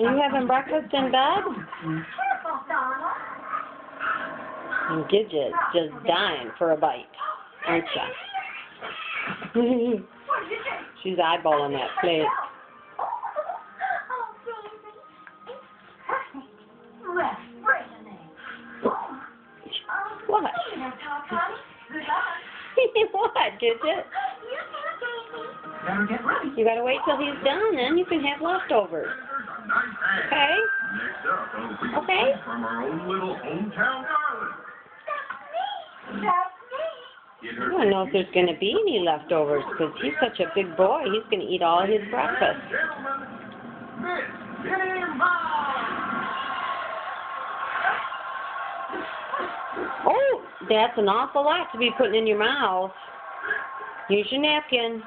Are you having breakfast in bed? And Gidget's just dying for a bite, aren't you? She's eyeballing that plate. What? What, Gidget? You gotta wait till he's done, then you can have leftovers. Okay? Okay? From our own little hometown darling. I don't know if there's gonna be any leftovers, because he's such a big boy. He's gonna eat all his breakfast. Oh, that's an awful lot to be putting in your mouth. Use your napkin.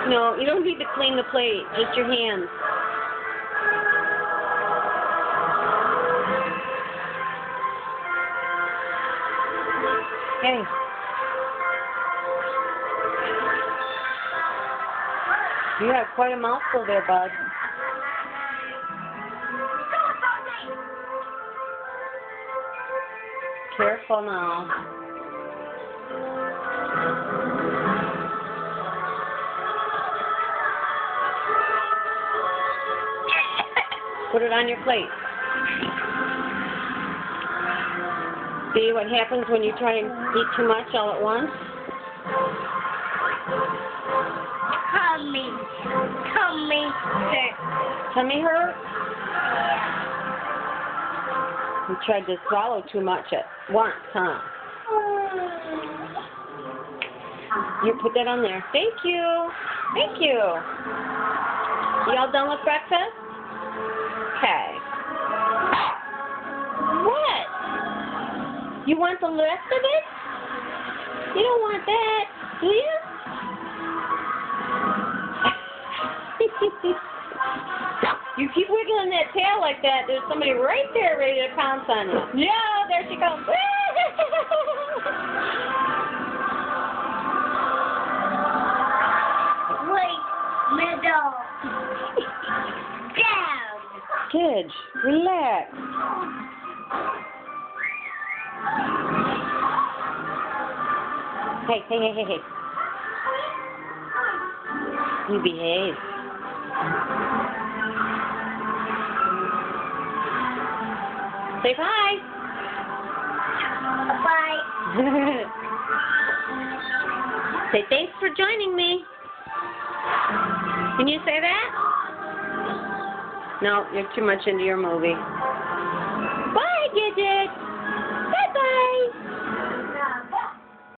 No, you don't need to clean the plate, just your hands. Hey. You have quite a mouthful there, bud. Careful now. Put it on your plate. See what happens when you try and eat too much all at once? Tummy hurt. Tummy hurt? You tried to swallow too much at once, huh? You put that on there. Thank you. Thank you. You all done with breakfast? Okay. What? You want the rest of it? You don't want that, do you? You keep wiggling that tail like that, there's somebody right there ready to pounce on you. Yeah, there she comes. Wait, middle. Down. Kids, relax. Hey. You behave. Say bye. Bye. Say thanks for joining me. Can you say that? No, you're too much into your movie. Bye, Gidget.